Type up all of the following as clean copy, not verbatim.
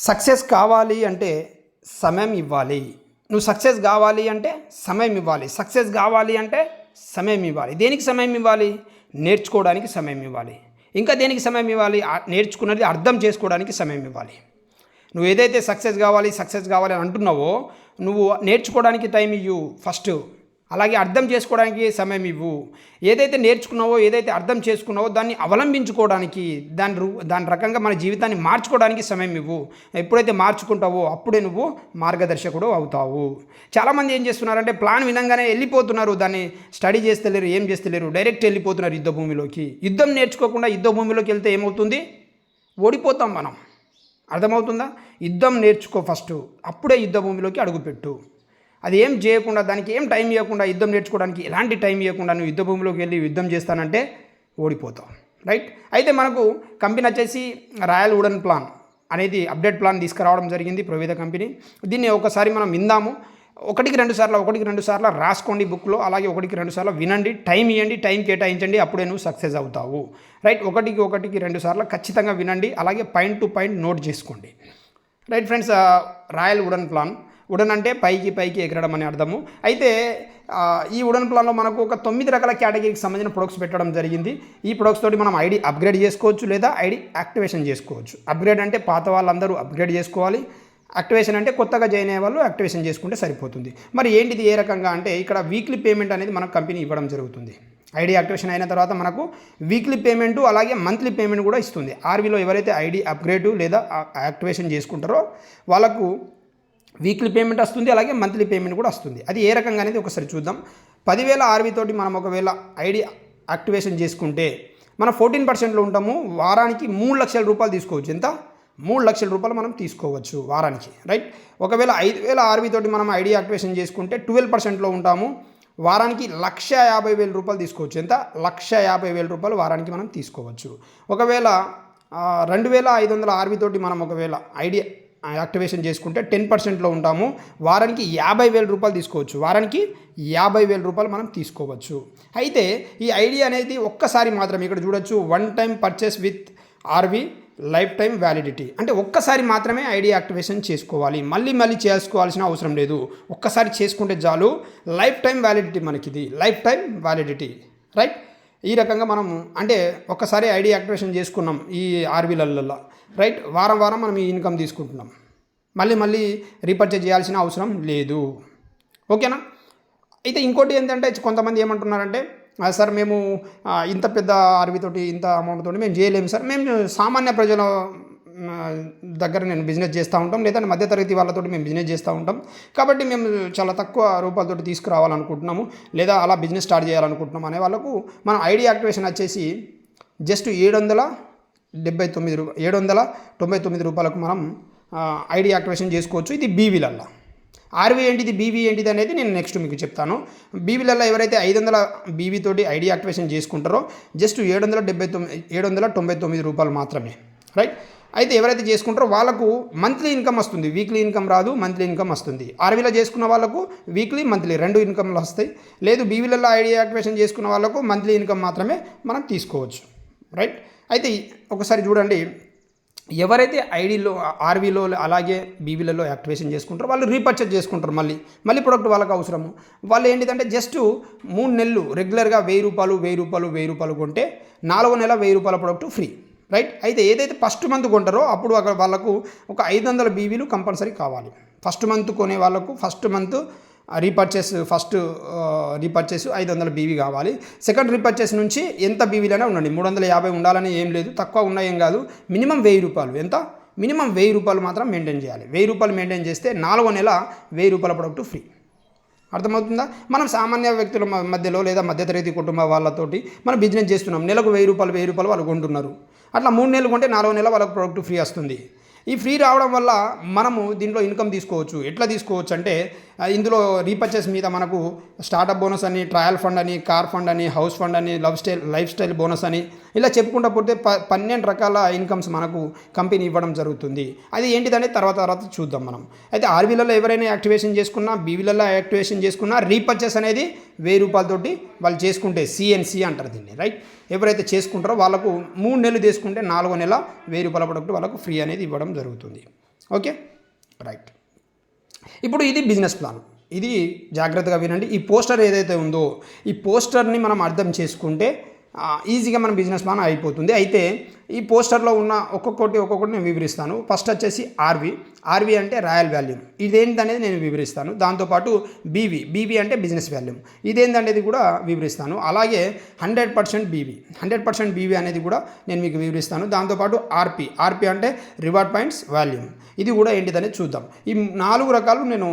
Success కావాలి అంటే సమయం ఇవ్వాలి. నువ్వు సక్సెస్ కావాలి అంటే సమయం ఇవ్వాలి. సక్సెస్ కావాలి అంటే సమయం ఇవ్వాలి. దేనికి సమయం ఇవ్వాలి? నేర్చుకోవడానికి సమయం ఇవ్వాలి. ఇంకా దేనికి సమయం ఇవ్వాలి? నేర్చుకున్నది అర్థం చేసుకోవడానికి సమయం ఇవ్వాలి. నువ్వు ఏదైతే సక్సెస్ కావాలి అని అంటున్నావో నువ్వు నేర్చుకోవడానికి టైం ఇవ్వు ఫస్ట్. అలాగే అర్థం చేసుకోవడానికి సమయం ఇవ్వు. ఏదైతే నేర్చుకున్నావో ఏదైతే అర్థం చేసుకున్నావో దాన్ని అవలంబించుకోవడానికి దాని రకంగా మన జీవితాన్ని మార్చుకోవడానికి సమయం ఇవ్వు. ఎప్పుడైతే మార్చుకుంటావో అప్పుడే నువ్వు మార్గదర్శకుడు అవుతావు. చాలామంది ఏం చేస్తున్నారంటే ప్లాన్ వినంగానే వెళ్ళిపోతున్నారు. దాన్ని స్టడీ చేస్తలేరు, ఏం చేస్తలేరు, డైరెక్ట్ వెళ్ళిపోతున్నారు యుద్ధ భూమిలోకి. యుద్ధం నేర్చుకోకుండా యుద్ధ భూమిలోకి వెళ్తే ఏమవుతుంది? ఓడిపోతాం మనం. అర్థమవుతుందా? యుద్ధం నేర్చుకో ఫస్ట్, అప్పుడే యుద్ధ భూమిలోకి అడుగుపెట్టు. అది ఏం చేయకుండా, దానికి ఏం టైం ఇవ్వకుండా, యుద్ధం నేర్చుకోవడానికి ఎలాంటి టైం ఇవ్వకుండా నువ్వు యుద్ధ భూమిలోకి వెళ్ళి యుద్ధం చేస్తానంటే ఓడిపోతావు. రైట్? అయితే మనకు కంపెనీ వచ్చేసి రాయల్ వుడెన్ ప్లాన్ అనేది అప్డేట్ ప్లాన్ తీసుకురావడం జరిగింది, ప్రవేద కంపెనీ. దీన్ని ఒకసారి మనం విందాము. ఒకటికి రెండు సార్లు రాసుకోండి బుక్లో. అలాగే ఒకటికి రెండు సార్లు వినండి, టైం ఇవ్వండి, టైం కేటాయించండి, అప్పుడే నువ్వు సక్సెస్ అవుతావు. రైట్? ఒకటికి రెండు సార్లు ఖచ్చితంగా వినండి. అలాగే పాయింట్ టు పాయింట్ నోట్ చేసుకోండి. Right friends, royal wooden plan, wooden అంటే పైకి ఎగరడం అని అర్థము. అయితే ఈ వుడెన్ ప్లాన్లో మనకు ఒక 9 రకాల కేటగిరీకి సంబంధించిన ప్రొడక్ట్స్ పెట్టడం జరిగింది. ఈ ప్రొడక్ట్స్ తోటి మనం ఐడి అప్గ్రేడ్ చేసుకోవచ్చు లేదా ఐడి యాక్టివేషన్ చేసుకోవచ్చు. అప్గ్రేడ్ అంటే పాత వాళ్ళందరూ అప్గ్రేడ్ చేసుకోవాలి. యాక్టివేషన్ అంటే కొత్తగా జాయిన్ అయ్యే వాళ్ళు యాక్టివేషన్ చేసుకుంటే సరిపోతుంది. మరి ఏంటిది, ఏ రకంగా అంటే ఇక్కడ వీక్లీ పేమెంట్ అనేది మనకు కంపెనీ ఇవ్వడం జరుగుతుంది. ఐడి యాక్టివేషన్ అయిన తర్వాత మనకు వీక్లీ పేమెంటు అలాగే మంత్లీ పేమెంట్ కూడా ఇస్తుంది. ఆర్వీలో ఎవరైతే ఐడి అప్గ్రేడ్ లేదా యాక్టివేషన్ చేసుకుంటారో వాళ్ళకు వీక్లీ పేమెంట్ వస్తుంది, అలాగే మంత్లీ పేమెంట్ కూడా వస్తుంది. అది ఏ రకంగా అనేది ఒకసారి చూద్దాం. 10,000 ఆర్వీ తోటి మనం ఒకవేళ ఐడి యాక్టివేషన్ చేసుకుంటే మనం 14%లో ఉంటాము. వారానికి 3 లక్షల రూపాయలు తీసుకోవచ్చు. ఎంత? 3 లక్షల రూపాయలు మనం తీసుకోవచ్చు వారానికి. రైట్? ఒకవేళ 5,000 ఆర్వీ తోటి మనం ఐడి యాక్టివేషన్ చేసుకుంటే 12%లో ఉంటాము. వారానికి 1,50,000 రూపాయలు తీసుకోవచ్చు. ఎంత? 1,50,000 రూపాయలు వారానికి మనం తీసుకోవచ్చు. ఒకవేళ 2,500 ఆర్వీ తోటి మనం ఒకవేళ ఐడి యాక్టివేషన్ చేసుకుంటే 10%లో ఉంటాము. వారానికి 50,000 రూపాయలు తీసుకోవచ్చు. వారానికి 50,000 రూపాయలు మనం తీసుకోవచ్చు. అయితే ఈ ఐడి అనేది ఒక్కసారి మాత్రమే. ఇక్కడ చూడొచ్చు, 1 time purchase with RV life time validity. అంటే ఒక్కసారి మాత్రమే ఐడి యాక్టివేషన్ చేసుకోవాలి, మళ్ళీ చేసుకోవాల్సిన అవసరం లేదు. ఒక్కసారి చేసుకుంటే చాలు. లైఫ్ టైం వ్యాలిడిటీ మనకిది, లైఫ్ టైం వ్యాలిడిటీ. రైట్? ఈ రకంగా మనం అంటే ఒక్కసారి ఐడి యాక్టివేషన్ చేసుకున్నాం ఈ ఆర్వీలలో. రైట్? వారం మనం ఈ ఇన్కమ్ తీసుకుంటున్నాం. మళ్ళీ రీపర్చేజ్ చేయాల్సిన అవసరం లేదు. ఓకేనా? అయితే ఇంకోటి ఏంటంటే కొంతమంది ఏమంటున్నారంటే, సార్ మేము ఇంత పెద్ద ఆర్వీతోటి ఇంత అమౌంట్ తోటి మేము చేయలేము సార్, మేము సామాన్య ప్రజల దగ్గర నేను బిజినెస్ చేస్తూ ఉంటాం, లేదా మధ్యతరగతి వాళ్ళతోటి మేము బిజినెస్ చేస్తూ ఉంటాం, కాబట్టి మేము చాలా తక్కువ రూపాయలతోటి తీసుకురావాలనుకుంటున్నాము, లేదా అలా బిజినెస్ స్టార్ట్ చేయాలనుకుంటున్నాం అనే వాళ్ళకు మనం ఐడి యాక్టివేషన్ వచ్చేసి జస్ట్ 799 రూపాయలకు మనం ఐడి యాక్టివేషన్ చేసుకోవచ్చు. ఇది బీవీలల్లో. ఆర్వీ ఏంటిది, బీవీ ఏంటిది అనేది నేను నెక్స్ట్ మీకు చెప్తాను. బీవీలలో ఎవరైతే 500 బీవీ తోటి ఐడి యాక్టివేషన్ చేసుకుంటారో జస్ట్ 799 రూపాయలు మాత్రమే. రైట్? అయితే ఎవరైతే చేసుకుంటారో వాళ్ళకు మంత్లీ ఇన్కమ్ వస్తుంది, వీక్లీ ఇన్కమ్ రాదు, మంత్లీ ఇన్కమ్ వస్తుంది. ఆర్వీలో చేసుకున్న వాళ్ళకు వీక్లీ మంత్లీ 2 ఇన్కమ్లు వస్తాయి. లేదు బీవీలలో ఐడి యాక్టివేషన్ చేసుకున్న వాళ్ళకు మంత్లీ ఇన్కమ్ మాత్రమే మనం తీసుకోవచ్చు. రైట్? అయితే ఒకసారి చూడండి, ఎవరైతే ఐడీలో ఆర్వీలో అలాగే బీవీలలో యాక్టివేషన్ చేసుకుంటారో వాళ్ళు రీపర్చేజ్ చేసుకుంటారు. మళ్ళీ ప్రొడక్ట్ వాళ్ళకి అవసరము. వాళ్ళు ఏంటిదంటే జస్ట్ 3 నెలలు రెగ్యులర్గా 1,000 రూపాయలు కొంటే 4వ నెల 1,000 రూపాయల ప్రొడక్ట్ ఫ్రీ. రైట్? అయితే ఏదైతే ఫస్ట్ మంత్ కొంటారో అప్పుడు వాళ్ళకు ఒక 500 బీవీలు కంపల్సరీ కావాలి. ఫస్ట్ మంత్ కొనే వాళ్ళకు ఫస్ట్ మంత్ రీపర్చేస్ 500 బీవీ కావాలి. సెకండ్ రీపర్చేస్ నుంచి ఎంత బీవీలైనా ఉండండి, 350 ఉండాలని ఏం లేదు, తక్కువ ఉన్నా ఏం కాదు. మినిమం 1,000 రూపాయలు. ఎంత? మినిమం 1,000 రూపాయలు మాత్రం మెయింటైన్ చేయాలి. 1,000 రూపాయలు మెయింటైన్ చేస్తే 4వ నెల 1,000 రూపాయల ప్రొడక్ట్ ఫ్రీ. అర్థమవుతుందా? మనం సామాన్య వ్యక్తుల మధ్యలో లేదా మధ్యతరగతి కుటుంబ వాళ్ళతోటి మనం బిజినెస్ చేస్తున్నాం. నెలకు 1,000 రూపాయలు వాళ్ళు కొంటున్నారు. అట్లా 3 నెలలు కొంటే 4వ నెల వాళ్ళకు ప్రొడక్ట్ ఫ్రీ వస్తుంది. ఈ ఫ్రీ రావడం వల్ల మనము దీంట్లో ఇన్కమ్ తీసుకోవచ్చు. ఎట్లా తీసుకోవచ్చు అంటే, ఇందులో రీపర్చేస్ మీద మనకు స్టార్టప్ బోనస్ అని, ట్రయల్ ఫండ్ అని, కార్ ఫండ్ అని, హౌస్ ఫండ్ అని, లైఫ్ స్టైల్ బోనస్ అని ఇలా చెప్పుకుంటూ పోతే 12 రకాల ఇన్కమ్స్ మనకు కంపెనీ ఇవ్వడం జరుగుతుంది. అది ఏంటిదనేది తర్వాత చూద్దాం మనం. అయితే ఆర్వీలలో ఎవరైనా యాక్టివేషన్ చేసుకున్నా, బీవీలలో యాక్టివేషన్ చేసుకున్నా రీపర్చేస్ అనేది 1,000 రూపాయలతోటి వాళ్ళు చేసుకుంటే సిఎన్సి అంటారు దీన్ని. రైట్? ఎవరైతే చేసుకుంటారో వాళ్ళకు 3 నెలలు తీసుకుంటే 4వ నెల 1,000 రూపాయల ప్రొడక్ట్ వాళ్ళకు ఫ్రీ అనేది ఇవ్వడం జరుగుతుంది. Okay, right. ఇప్పుడు ఇది బిజినెస్ ప్లాన్. ఇది జాగ్రత్తగా వినండి. ఈ పోస్టర్ ఏదైతే ఉందో ఈ పోస్టర్ని మనం అర్థం చేసుకుంటే ఈజీగా మన బిజినెస్ ప్లాన్ అయిపోతుంది. అయితే ఈ పోస్టర్లో ఉన్న ఒక్కొక్కటి నేను వివరిస్తాను. ఫస్ట్ వచ్చేసి ఆర్వి అంటే రాయల్ వాల్యూమ్. ఇదేంటనేది నేను వివరిస్తాను. దాంతోపాటు బీవీ అంటే బిజినెస్ వాల్యూమ్, ఇదేంటనేది కూడా వివరిస్తాను. అలాగే 100% బీవీ అనేది కూడా నేను మీకు వివరిస్తాను. దాంతోపాటు ఆర్పి అంటే రివార్డ్ పాయింట్స్ వాల్యూమ్, ఇది కూడా ఏంటిదనేది చూద్దాం. ఈ 4 రకాలు నేను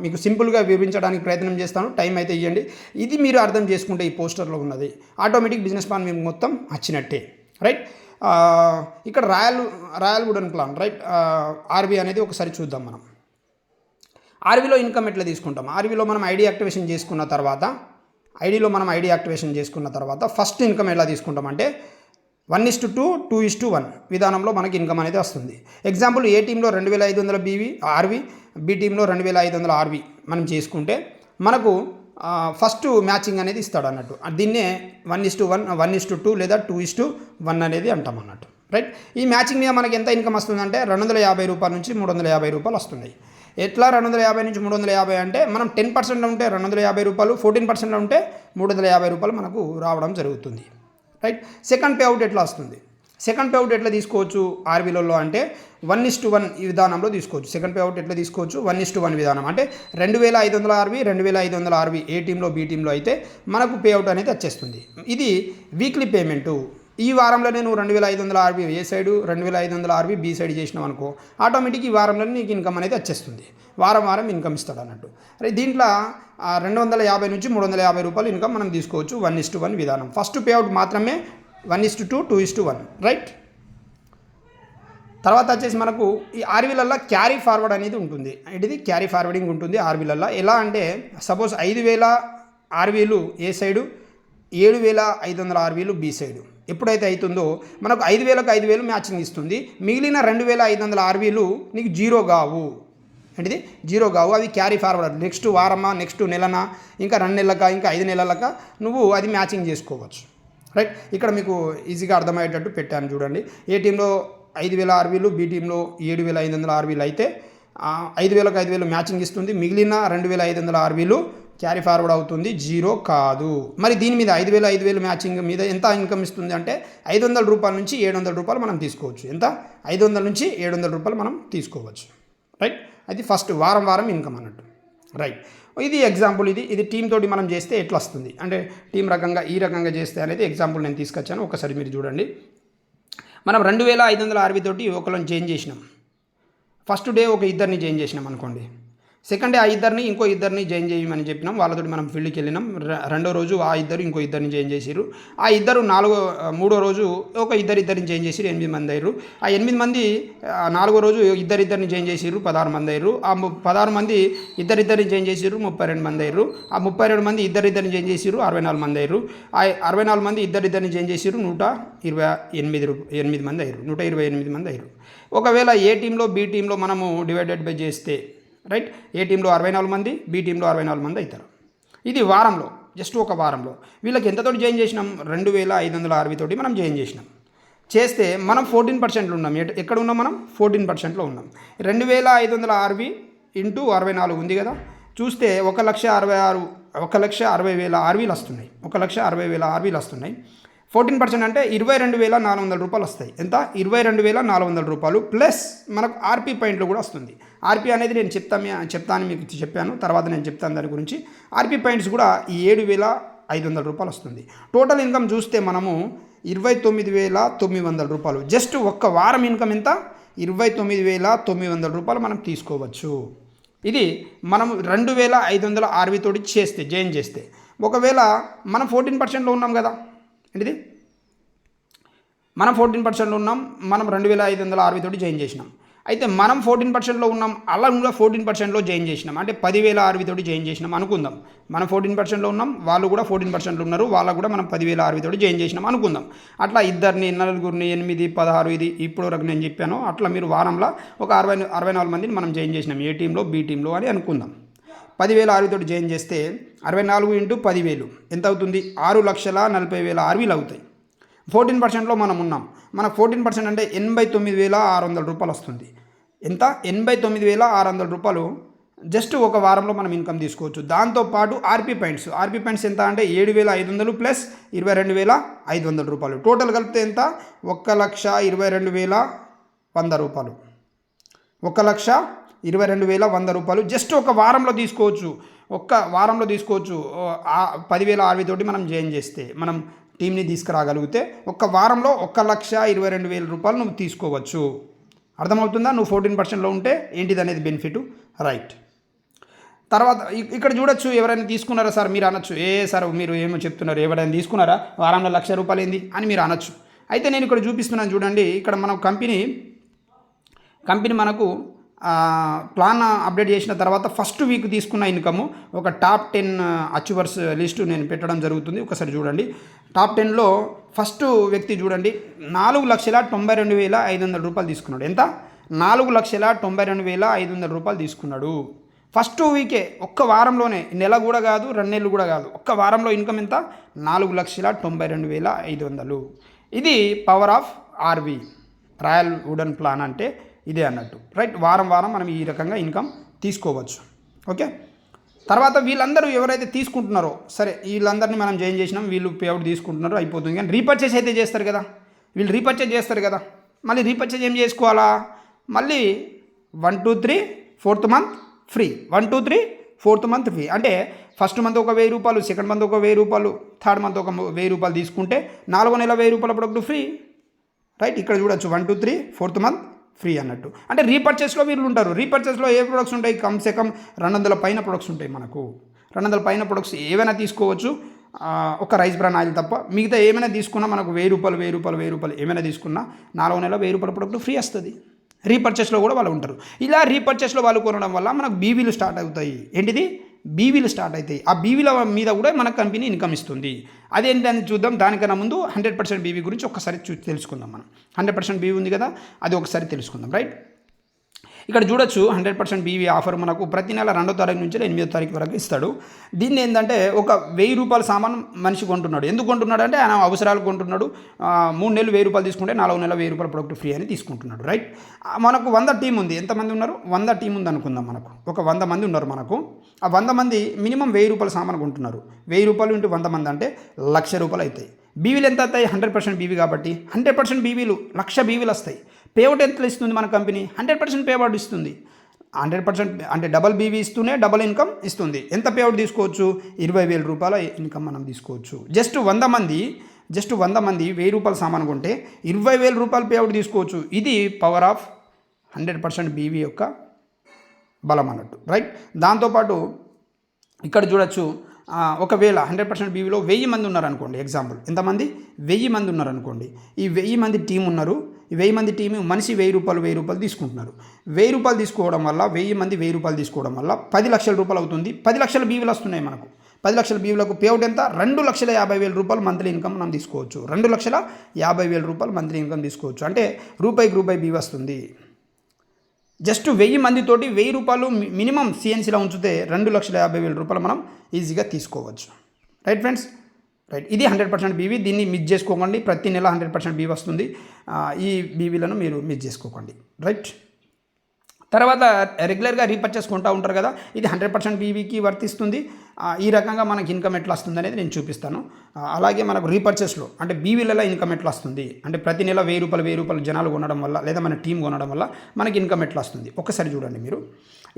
మీకు సింపుల్గా వివరించడానికి ప్రయత్నం చేస్తాను. టైం అయితే ఇవ్వండి. ఇది మీరు అర్థం చేసుకుంటే ఈ పోస్టర్లో ఉన్నది ఆటోమేటిక్ బిజినెస్ ప్లాన్ మీకు మొత్తం వచ్చినట్టే, రైట్. ఇక్కడ royal wooden plan, right. RB అనేది ఒకసారి చూద్దాం. మనం ఆర్బీలో ఇన్కమ్ ఎట్లా తీసుకుంటాం? ఆర్బీలో మనం ఐడి యాక్టివేషన్ చేసుకున్న తర్వాత ఫస్ట్ ఇన్కమ్ ఎలా తీసుకుంటాం అంటే 1:2, 2:1 విధానంలో మనకి ఇన్కమ్ అనేది వస్తుంది. ఎగ్జాంపుల్, ఏ టీంలో 2500 ఆర్వి, బి టీంలో 2500 ఆర్వి మనం చేసుకుంటే మనకు ఫస్ట్ మ్యాచింగ్ అనేది ఇస్తాడు అన్నట్టు. దీన్నే 1:1, 1:2 లేదా 2:1 అనేది అంటాం అన్నట్టు, రైట్. ఈ మ్యాచింగ్ మీద మనకి ఎంత ఇన్కమ్ వస్తుందంటే 250 రూపాయల నుంచి 350 రూపాయలు వస్తున్నాయి. ఎట్లా 250 నుంచి 350 అంటే మనం 10% ఉంటే 250 రూపాయలు, 14% ఉంటే 350 రూపాయలు మనకు రావడం జరుగుతుంది, రైట్. సెకండ్ పే అవుట్ ఎట్లా వస్తుంది? సెకండ్ పే అవుట్ ఎట్లా తీసుకోవచ్చు ఆర్బీలలో అంటే 1:1 ఈ విధానంలో తీసుకోవచ్చు. సెకండ్ పే అవుట్ ఎట్లా తీసుకోవచ్చు? 1:1 విధానం అంటే 2500 ఆర్బీ, 2500 ఆర్బీ ఏ టీంలో బి టీంలో అయితే మనకు పే అవుట్ అనేది వచ్చేస్తుంది. ఇది వీక్లీ పేమెంటు. ఈ వారంలో నేను 2500 ఆర్బీ ఏ సైడు, 2500 ఆర్బీ బి సైడ్ చేసినాం అనుకో, ఆటోమేటిక్ ఈ వారంలో నీకు ఇన్కమ్ అనేది వచ్చేస్తుంది. వారం ఇన్కమ్ ఇస్తాడు అన్నట్టు. దీంట్లో 250 నుంచి 350 రూపాయలు ఇన్కమ్ మనం తీసుకోవచ్చు. 1:1 విధానం. ఫస్ట్ పే అవుట్ మాత్రమే 1:2, 2:1, రైట్. తర్వాత వచ్చేసి మనకు ఈ ఆర్బీలల్లో క్యారీ ఫార్వర్డ్ అనేది ఉంటుంది. ఇది క్యారీ ఫార్వర్డింగ్ ఉంటుంది ఆర్బీలల్లో. ఎలా అంటే సపోజ్ 5000 ఆర్బీలు ఏ సైడు, 7500 ఆర్బీలు బి సైడు ఎప్పుడైతే అవుతుందో మనకు 5000కు 5000 మ్యాచింగ్ ఇస్తుంది. మిగిలిన 2500 ఆర్బీలు నీకు జీరో కావు. అవి క్యారీ ఫార్వర్డ్. నెక్స్ట్ వారమా, నెక్స్ట్ నెలనా, ఇంకా 2 నెలలకా, ఇంకా 5 నెలలకా నువ్వు అది మ్యాచింగ్ చేసుకోవచ్చు, రైట్. ఇక్కడ మీకు ఈజీగా అర్థమయ్యేటట్టు పెట్టాను చూడండి. ఏ టీంలో 5000 ఆర్బీలు, బి టీంలో 7500 ఆర్బీలు అయితే 5000కు 5000 మ్యాచింగ్ ఇస్తుంది. మిగిలిన 2500 ఆర్బీలు క్యారీ ఫార్వర్డ్ అవుతుంది, జీరో కాదు. మరి దీని మీద 5000 మ్యాచింగ్ మీద ఎంత ఇన్కమ్ ఇస్తుంది అంటే 500 రూపాయల నుంచి 700 రూపాయలు మనం తీసుకోవచ్చు. ఎంత? 500 నుంచి 700 రూపాయలు మనం తీసుకోవచ్చు, రైట్. అది ఫస్ట్ వారం ఇన్కమ్ అన్నట్టు, రైట్. ఇది ఎగ్జాంపుల్. ఇది టీమ్ తోటి మనం చేస్తే ఎట్లా వస్తుంది అంటే టీం రకంగా ఈ రకంగా చేస్తే అనేది ఎగ్జాంపుల్ నేను తీసుకొచ్చాను. ఒకసారి మీరు చూడండి. మనం 2500 ఆర్బీ తోటి ఒకళ్ళని జాయిన్ చేసినాం. ఫస్ట్ డే ఒక ఇద్దరిని జాయిన్ చేసినాం అనుకోండి. సెకండ్ డే ఆ ఇద్దరిని ఇంకో ఇద్దరిని జాయిన్ చేయమని చెప్పినాం. వాళ్ళతో మనం ఫీల్డ్కి వెళ్ళినాం. రెండో రోజు ఆ ఇద్దరు ఇంకో ఇద్దరిని జాయిన్ చేసిర్రు. ఆ ఇద్దరు మూడో రోజు ఒక ఇద్దరిని జాయిన్ చేసిర్రు, 8 మంది అయ్యారు. ఆ 8 మంది 4వ రోజు ఇద్దరిని జాయిన్ చేసిర్రు, 16 మంది అయ్యారు. ఆ 16 మంది ఇద్దరిని జాయిన్ చేసిర్రు, 32 మంది అయ్యారు. ఆ 32 మంది ఇద్దరిని జాయిన్ చేసిర్రు, 64 మంది అయ్యారు. ఆ 64 మంది ఇద్దరిని జాయిన్ చేసిర్రు, 128 మంది అయ్యారు, 128 మంది అయ్యారు. ఒకవేళ ఏ టీంలో బి టీంలో మనము డివైడెడ్ బై చేస్తే, రైట్, ఏ టీంలో 64 మంది, బి టీంలో 64 మంది అవుతారు. ఇది వారంలో, జస్ట్ ఒక వారంలో. వీళ్ళకి ఎంతతోటి జాయిన్ చేసినాం? 2500 ఆర్బీ తోటి మనం జాయిన్ చేస్తే మనం 14%లో ఉన్నాం. ఎక్కడ ఉన్నాం మనం? 14%లో ఉన్నాం. 2500 ఆర్బీ ఇంటూ 64 ఉంది కదా. చూస్తే 1,60,000 ఆర్బీలు వస్తున్నాయి. 1,60,000 ఆర్బీలు వస్తున్నాయి. 14% అంటే 22,400 రూపాయలు వస్తాయి. ఎంత? 22,400 రూపాయలు ప్లస్ మనకు ఆర్పీ పాయింట్లు కూడా వస్తుంది. ఆర్పీ అనేది నేను చెప్తాను మీకు చెప్పాను, తర్వాత నేను చెప్తాను దాని గురించి. ఆర్పీ పాయింట్స్ కూడా 7,500 రూపాయలు వస్తుంది. టోటల్ ఇన్కమ్ చూస్తే మనము 29,900 రూపాయలు. జస్ట్ ఒక్క వారం ఇన్కమ్ ఎంత? 29,900 రూపాయలు మనం తీసుకోవచ్చు. ఇది మనం 2,500 ఆర్బీ తోటి జాయిన్ చేస్తే. ఒకవేళ మనం 14%లో ఉన్నాం కదా. ఏంటిది? మనం 14%లో ఉన్నాం. మనం 2,500 ఆర్బీ తోటి జాయిన్ చేసినాం. అయితే మనం 14%లో ఉన్నాం, అలా కూడా 14%లో జాయిన్ చేసినాం. అంటే 10,000 ఆర్బీ తోటి జాయిన్ చేసినాం అనుకుందాం. మనం 14%లో ఉన్నాం, వాళ్ళు కూడా 14%లో ఉన్నారు, వాళ్ళకు కూడా మనం 10,000 ఆర్బీ తోటి జాయిన్ చేసినాం అనుకుందాం. అట్లా ఇద్దరిని, నలుగురిని, 8, 16 ఇది ఇప్పుడు వరకు నేను చెప్పాను. అట్లా మీరు వారంలో ఒక 64 మందిని మనం జాయిన్ చేసినాం ఏ టీంలో బి టీంలో అని అనుకుందాం. 10,000 ఆర్బీ తోటి జాయిన్ చేస్తే 64 ఇంటూ 10,000 ఎంత అవుతుంది? 6,40,000 ఆర్బీలు అవుతాయి. 14%లో మనం ఉన్నాం. మనకు 14% అంటే 89,600 రూపాయలు వస్తుంది. ఎంత 89,600 రూపాయలు జస్ట్ ఒక వారంలో మనం ఇన్కమ్ తీసుకోవచ్చు. దాంతోపాటు ఆర్పీ పాయింట్స్ ఎంత అంటే 7,500 ప్లస్ 22,500 రూపాయలు. టోటల్ కలిపితే ఎంత 1,22,100 రూపాయలు. 1,22,100 రూపాయలు జస్ట్ ఒక వారంలో తీసుకోవచ్చు. 10,000 తోటి మనం జాయిన్ చేస్తే, మనం టీంని తీసుకురాగలిగితే ఒక్క వారంలో 1,22,000 రూపాయలు నువ్వు తీసుకోవచ్చు. అర్థమవుతుందా? నువ్వు 14%లో ఉంటే ఏంటిది అనేది బెనిఫిట్, రైట్. తర్వాత ఇక్కడ చూడొచ్చు, ఎవరైనా తీసుకున్నారా సార్ మీరు అనొచ్చు. సార్ మీరు ఏమో చెప్తున్నారు, ఎవరైనా తీసుకున్నారా వారంలో 1,00,000 రూపాయలు ఏంది అని మీరు అనొచ్చు. అయితే నేను ఇక్కడ చూపిస్తున్నాను చూడండి. ఇక్కడ మనం కంపెనీ మనకు ప్లాన్ అప్డేట్ చేసిన తర్వాత ఫస్ట్ వీక్ తీసుకున్న ఇన్కమ్ ఒక టాప్ 10 అచీవర్స్ లిస్టు నేను పెట్టడం జరుగుతుంది. ఒకసారి చూడండి. టాప్ 10లో ఫస్ట్ వ్యక్తి చూడండి, 4,92,500 రూపాయలు తీసుకున్నాడు. ఎంత? 4,92,500 రూపాయలు తీసుకున్నాడు. ఫస్ట్ వీకే, ఒక్క వారంలోనే, నెల కూడా కాదు, 2 నెలలు కూడా కాదు, ఒక్క వారంలో ఇన్కమ్ ఎంత? 4,92,500. ఇది power of RV, royal wooden plan అంటే ఇదే అన్నట్టు, రైట్. వారం మనం ఈ రకంగా ఇన్కమ్ తీసుకోవచ్చు. ఓకే. తర్వాత వీళ్ళందరూ ఎవరైతే తీసుకుంటున్నారో, సరే వీళ్ళందరినీ మనం జాయిన్ చేసినాం, వీళ్ళు పేఅవుట్ తీసుకుంటున్నారో అయిపోతుంది. కానీ రీపర్చేస్ అయితే చేస్తారు కదా, వీళ్ళు రీపర్చేస్ చేస్తారు కదా. మళ్ళీ రీపర్చేస్ ఏం చేసుకోవాలా? మళ్ళీ 1, 2, 3 4th month free, 1, 2, 3 4th month free. అంటే ఫస్ట్ మంత్ ఒక 1,000 రూపాయలు, సెకండ్ మంత్ ఒక 1,000 రూపాయలు, థర్డ్ మంత్ ఒక 1,000 రూపాయలు తీసుకుంటే 4వ నెల 1,000 రూపాయల ప్రొడక్ట్ ఫ్రీ, రైట్. ఇక్కడ చూడొచ్చు 1, 2, 3 4th మంత్ ఫ్రీ అన్నట్టు. అంటే రీపర్చేస్లో వీళ్ళు ఉంటారు. రీపర్చేస్లో ఏ ప్రొడక్ట్స్ ఉంటాయి? కమ్సే కమ్ 200 పైన ప్రొడక్ట్స్ ఉంటాయి మనకు. 200 పైన ప్రొడక్ట్స్ ఏవైనా తీసుకోవచ్చు, ఒక రైస్ బ్రాన్ ఆయిల్ తప్ప. మిగతా ఏమైనా తీసుకున్నా మనకు 1,000 రూపాయలు ఏమైనా తీసుకున్నా 4వ నెల 1,000 రూపాయల ప్రొడక్ట్ ఫ్రీ వస్తుంది. రీపర్చేస్లో కూడా వాళ్ళు ఉంటారు. ఇలా రీపర్చేస్లో వాళ్ళు కొనడం వల్ల మనకు బీవీలు స్టార్ట్ అవుతాయి. ఏంటిది? బీవీలు స్టార్ట్ అవుతాయి. ఆ బీవీల మీద కూడా మన కంపెనీ ఇన్కమ్ ఇస్తుంది. అదేంటని చూద్దాం. దానికన్నా ముందు 100% బీవీ గురించి ఒకసారి తెలుసుకుందాం. మనం 100% బీవీ ఉంది కదా, అది ఒకసారి తెలుసుకుందాం, రైట్. ఇక్కడ చూడొచ్చు 100% బీవీ ఆఫర్ మనకు ప్రతి నెల 2వ తారీఖు నుంచి 8వ తారీఖు వరకు ఇస్తాడు. దీన్ని ఏంటంటే ఒక 1,000 రూపాయల సామాను మనిషి కొంటున్నాడు. ఎందుకు కొంటున్నాడు అంటే ఆయన అవసరాలు కొంటున్నాడు. 3 నెలలు 1,000 రూపాయలు తీసుకుంటే 4వ నెల 1,000 రూపాయల ప్రొడక్ట్ ఫ్రీ అని తీసుకుంటున్నాడు, రైట్. మనకు 100 టీం ఉంది. ఎంతమంది ఉన్నారు? 100 టీం ఉంది అనుకుందాం. మనకు ఒక 100 మంది ఉన్నారు. మనకు ఆ 100 మంది మినిమం 1,000 రూపాయల సామాను కొంటున్నారు. 1,000 రూపాయలు ఇంటూ 100 మంది అంటే 1,00,000 రూపాయలు అవుతాయి. బీవీలు ఎంత అవుతాయి? 100% బీవీ కాబట్టి 100% బీవీలు 1,00,000 బీవీలు వస్తాయి. పేఅవుట్ ఎంత ఇస్తుంది మన కంపెనీ? 100% పేఅవుట్ ఇస్తుంది. 100% అంటే డబల్ బీవీ ఇస్తూనే డబల్ ఇన్కమ్ ఇస్తుంది. ఎంత పేఅవుట్ తీసుకోవచ్చు? 20,000 రూపాయల ఇన్కమ్ మనం తీసుకోవచ్చు. జస్ట్ 100 మంది 1,000 రూపాయల సామాను కొంటే 20,000 రూపాయలు పేఅవుట్ తీసుకోవచ్చు. ఇది పవర్ ఆఫ్ 100% బీవీ యొక్క బలం అన్నట్టు, రైట్. దాంతోపాటు ఇక్కడ చూడొచ్చు, ఒకవేళ 100% బీవీలో 1,000 మంది ఉన్నారనుకోండి. ఎగ్జాంపుల్, ఎంతమంది? 1,000 మంది ఉన్నారనుకోండి. ఈ 1,000 మంది టీం ఉన్నారు. ఈ 1,000 మంది టీం మనిషి 1,000 రూపాయలు తీసుకుంటున్నారు. 1,000 రూపాయలు తీసుకోవడం వల్ల 1,000 మంది 1,000 రూపాయలు తీసుకోవడం వల్ల 10 లక్షల రూపాయలు అవుతుంది. 10 లక్షల బీవీలు వస్తున్నాయి మనకు. 10 లక్షల బీవీలకు పేఅవుట్ ఎంత? 2,50,000 రూపాయలు మంత్లీ ఇన్కమ్ మనం తీసుకోవచ్చు. 2,50,000 రూపాయలు మంత్లీ ఇన్కమ్ తీసుకోవచ్చు. అంటే రూపాయికి రూపాయి బీవీ వస్తుంది. జస్ట్ 1,000 మందితోటి 1,000 రూపాయలు మినిమం సిఎన్సీలో ఉంచితే 2,50,000 రూపాయలు మనం ఈజీగా తీసుకోవచ్చు, రైట్ ఫ్రెండ్స్, రైట్. ఇది 100% బీవీ. దీన్ని మిస్ చేసుకోకండి. ప్రతి నెల 100% బీవీ వస్తుంది. ఈ బీవీలను మీరు మిస్ చేసుకోకండి, రైట్. తర్వాత రెగ్యులర్గా రీపర్చేస్ కొంటూ ఉంటారు కదా, ఇది 100% బీవీకి వర్తిస్తుంది. ఈ రకంగా మనకి ఇన్కమ్ ఎట్లా వస్తుంది అనేది నేను చూపిస్తాను. అలాగే మనకు రీపర్చేస్లో అంటే బీవీలలో ఇన్కమ్ ఎట్లా వస్తుంది అంటే ప్రతి నెల 1,000 రూపాయలు జనాలు కొనడం వల్ల లేదా మన టీం కొనడం వల్ల మనకి ఇన్కమ్ ఎట్లా వస్తుంది ఒకసారి చూడండి మీరు.